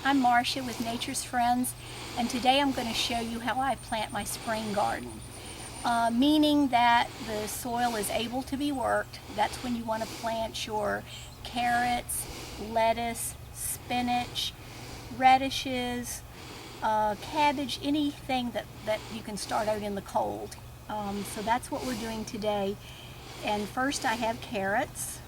I'm Marcia with Nature's Friends, and today I'm going to show you how I plant my spring garden. Meaning that the soil is able to be worked. That's when you want to plant your carrots, lettuce, spinach, radishes, cabbage, anything that you can start out in the cold. So that's what we're doing today. And first I have carrots.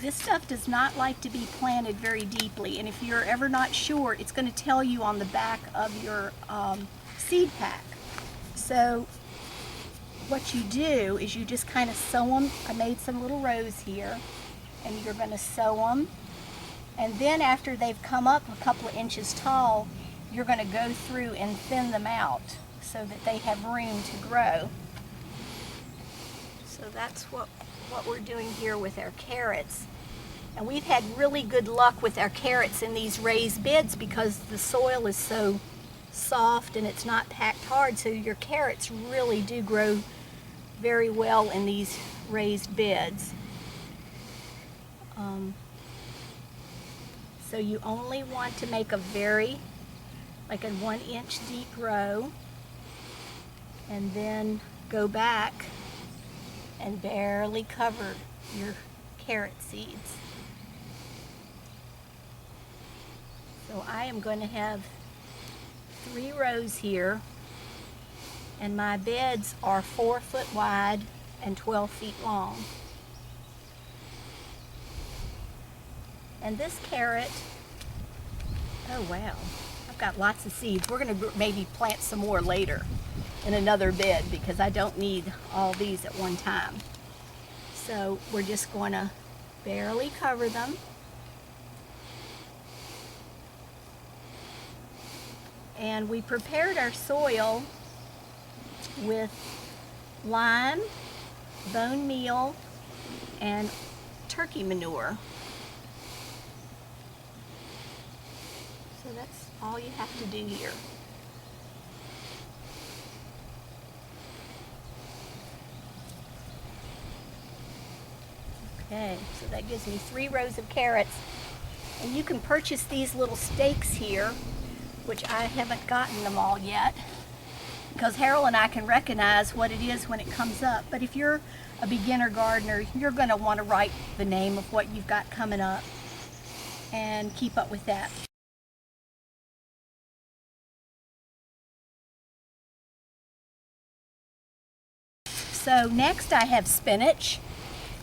This stuff does not like to be planted very deeply, and if you're ever not sure, it's going to tell you on the back of your seed pack. So what you do is you just kind of sow them. I made some little rows here, and you're going to sow them, and then after they've come up a couple of inches tall, you're going to go through and thin them out so that they have room to grow. So that's what we're doing here with our carrots. And we've had really good luck with our carrots in these raised beds because the soil is so soft and it's not packed hard, so your carrots really do grow very well in these raised beds. So you only want to make like a 1-inch deep row, and then go back and barely cover your carrot seeds. So I am going to have 3 rows here, and my beds are 4 foot wide and 12 feet long. And this carrot, oh wow, I've got lots of seeds. We're going to maybe plant some more later in another bed because I don't need all these at one time. So we're just going to barely cover them. And we prepared our soil with lime, bone meal, and turkey manure. So that's all you have to do here. Okay, so that gives me 3 rows of carrots. And you can purchase these little stakes here, which I haven't gotten them all yet, because Harold and I can recognize what it is when it comes up. But if you're a beginner gardener, you're going to want to write the name of what you've got coming up and keep up with that. So next I have spinach,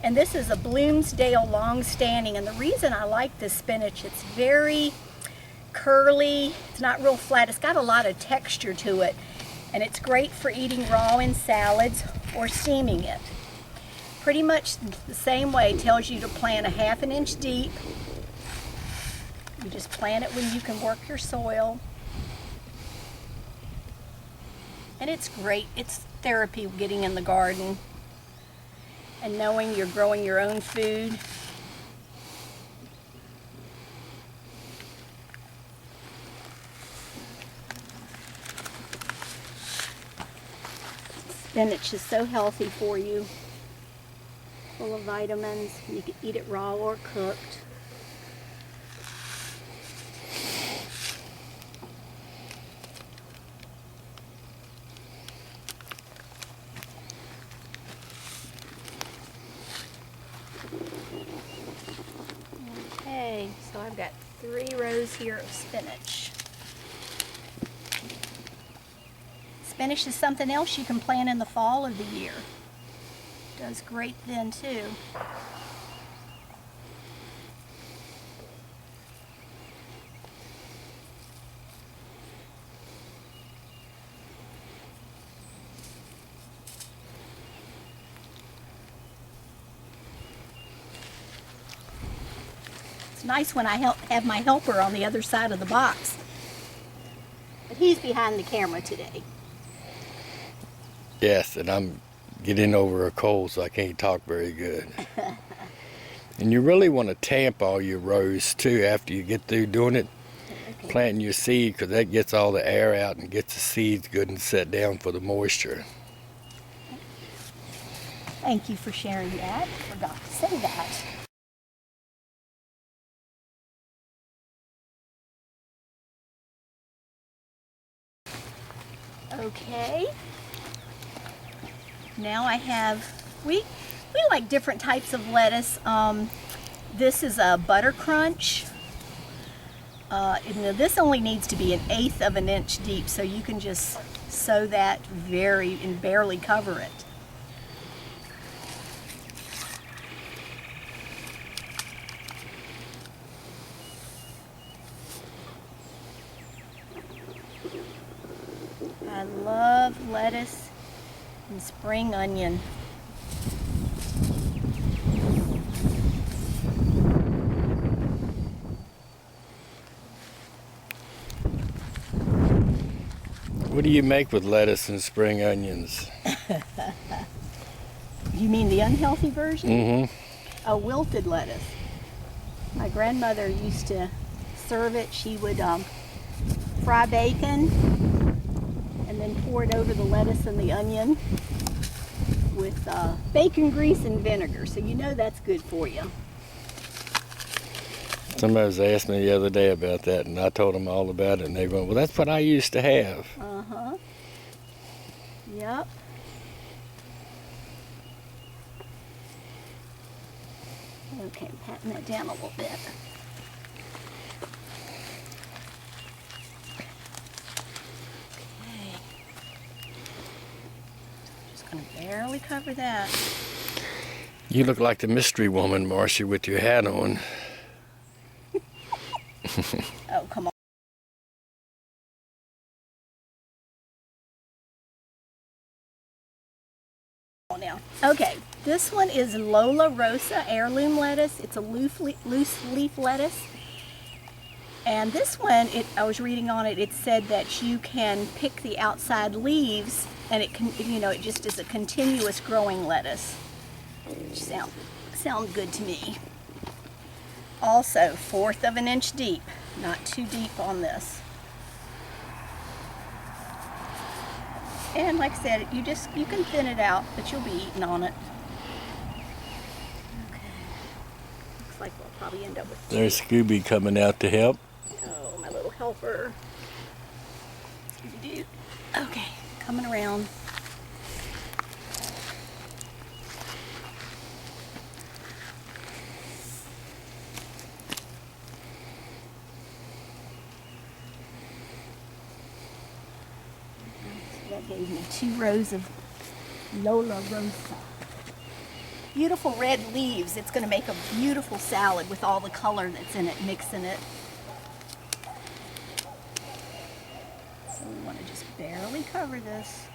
and this is a Bloomsdale long-standing, and the reason I like this spinach, it's very curly, it's not real flat, it's got a lot of texture to it, and it's great for eating raw in salads or steaming it. Pretty much the same way, tells you to plant a 1/2 inch deep. You just plant it when you can work your soil. And it's great, it's therapy getting in the garden and knowing you're growing your own food. Spinach is so healthy for you, full of vitamins. You can eat it raw or cooked. Okay, so I've got 3 rows here of spinach. Spinach is something else you can plant in the fall of the year. Does great then too. It's nice when I have my helper on the other side of the box, but he's behind the camera today. Yes, and I'm getting over a cold, so I can't talk very good. And you really want to tamp all your rows too after you get through doing it. Okay. Planting your seed, because that gets all the air out and gets the seeds good and set down for the moisture. Thank you for sharing that. I forgot to say that. Okay. Now I have, we like different types of lettuce. This is a butter crunch. And this only needs to be 1/8 of an inch deep, so you can just sow that and barely cover it. I love lettuce and spring onion. What do you make with lettuce and spring onions? You mean the unhealthy version? Mm-hmm. A wilted lettuce. My grandmother used to serve it. She would fry bacon and then pour it over the lettuce and the onion with bacon grease and vinegar. So you know that's good for you. Somebody was asking me the other day about that, and I told them all about it, and they went, well, that's what I used to have. Uh-huh. Yep. Okay, I'm patting that down a little bit. Okay. Just gonna barely cover that. You look like the mystery woman, Marcia, with your hat on. Oh, come on. Now. Okay, this one is Lola Rosa heirloom lettuce. It's a loose leaf lettuce. And this one, I was reading on it, it said that you can pick the outside leaves and it can, it just is a continuous growing lettuce. Which sound good to me. Also, 1/4 of an inch deep, not too deep on this. And like I said, you can thin it out, but you'll be eating on it. Okay. Looks like we'll probably end up with There's Scooby coming out to help. Oh, my little helper. Scooby-Doo. Okay, coming around. That gave me 2 rows of Lola Rosa. Beautiful red leaves. It's going to make a beautiful salad with all the color that's in it, mixing it. So we want to just barely cover this.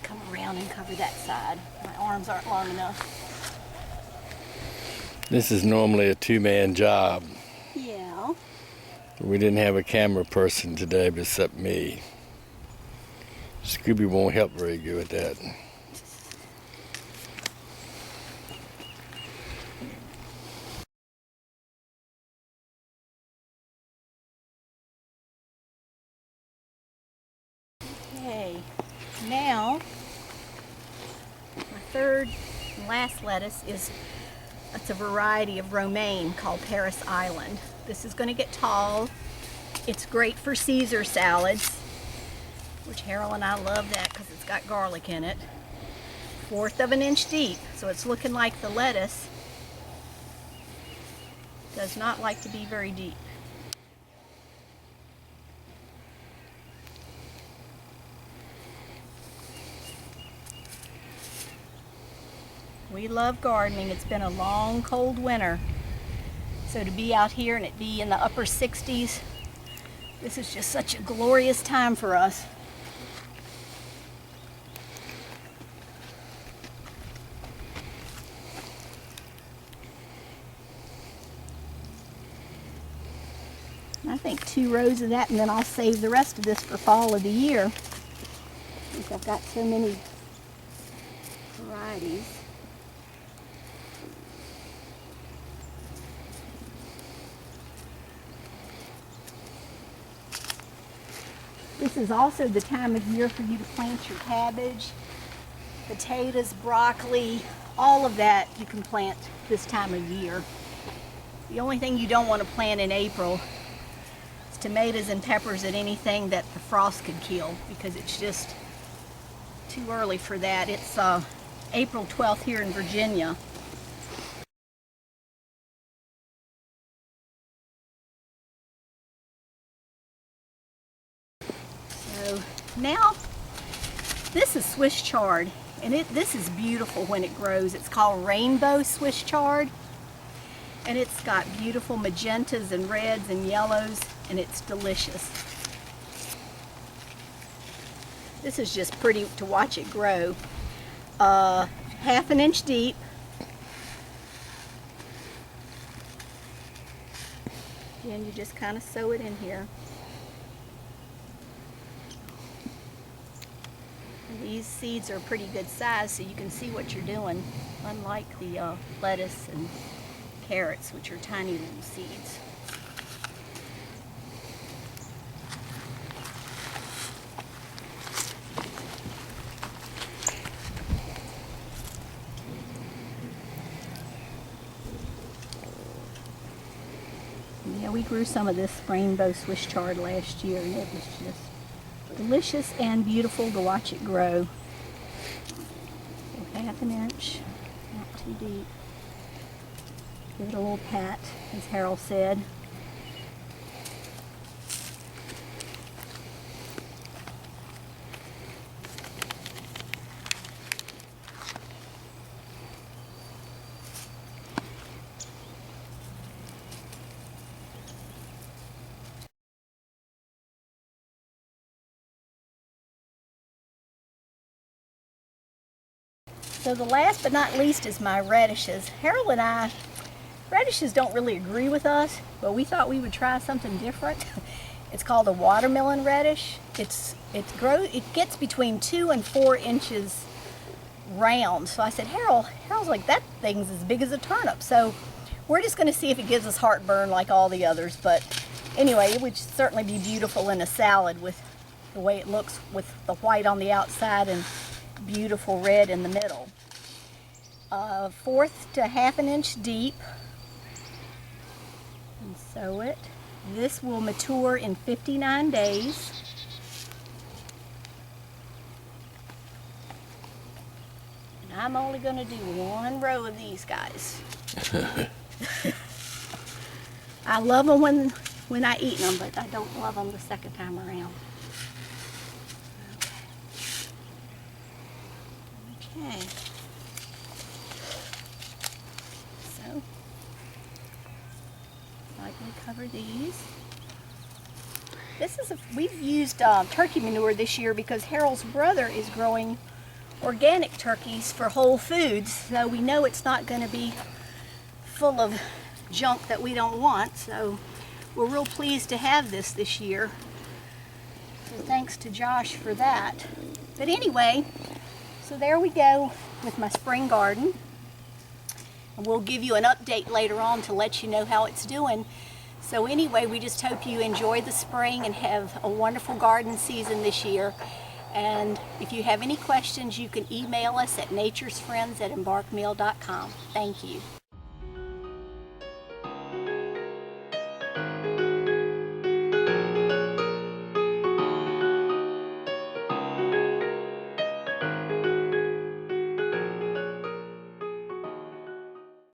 Come around and cover that side. My arms aren't long enough. This is normally a 2-man job. Yeah. We didn't have a camera person today except me. Scooby won't help very good with that. Okay. Now, my third and last lettuce it's a variety of romaine called Paris Island. This is going to get tall. It's great for Caesar salads, which Harold and I love that because it's got garlic in it. 1/4 of an inch deep, so it's looking like the lettuce does not like to be very deep. We love gardening. It's been a long, cold winter. So to be out here and it be in the upper 60s, this is just such a glorious time for us. I think 2 rows of that, and then I'll save the rest of this for fall of the year, since I've got so many varieties. This is also the time of year for you to plant your cabbage, potatoes, broccoli, all of that you can plant this time of year. The only thing you don't want to plant in April is tomatoes and peppers and anything that the frost could kill, because it's just too early for that. It's April 12th here in Virginia. So now this is Swiss chard, and this is beautiful when it grows. It's called rainbow Swiss chard, and it's got beautiful magentas and reds and yellows, and it's delicious. This is just pretty to watch it grow. 1/2 inch deep. And you just kind of sew it in here. And these seeds are pretty good size, so you can see what you're doing, unlike the lettuce and carrots, which are tiny little seeds. Yeah, we grew some of this rainbow Swiss chard last year, and it was just delicious and beautiful to watch it grow. So 1/2 inch, not too deep. Give it a little pat, as Harold said. So the last but not least is my radishes. Harold and I, radishes don't really agree with us, but we thought we would try something different. It's called a watermelon radish. It gets between 2 and 4 inches round. So I said, Harold's like, that thing's as big as a turnip. So we're just going to see if it gives us heartburn like all the others. But anyway, it would certainly be beautiful in a salad with the way it looks, with the white on the outside and beautiful red in the middle. 1/4 to 1/2 inch deep, and sow it. This will mature in 59 days. And I'm only going to do 1 row of these guys. I love them when I eat them, but I don't love them the second time around. Okay. So, lightly cover these. We've used turkey manure this year because Harold's brother is growing organic turkeys for Whole Foods, so we know it's not going to be full of junk that we don't want. So we're real pleased to have this year. So thanks to Josh for that. But anyway, so there we go with my spring garden. And we'll give you an update later on to let you know how it's doing. So anyway, we just hope you enjoy the spring and have a wonderful garden season this year. And if you have any questions, you can email us at naturesfriends@embarkmeal.com. Thank you.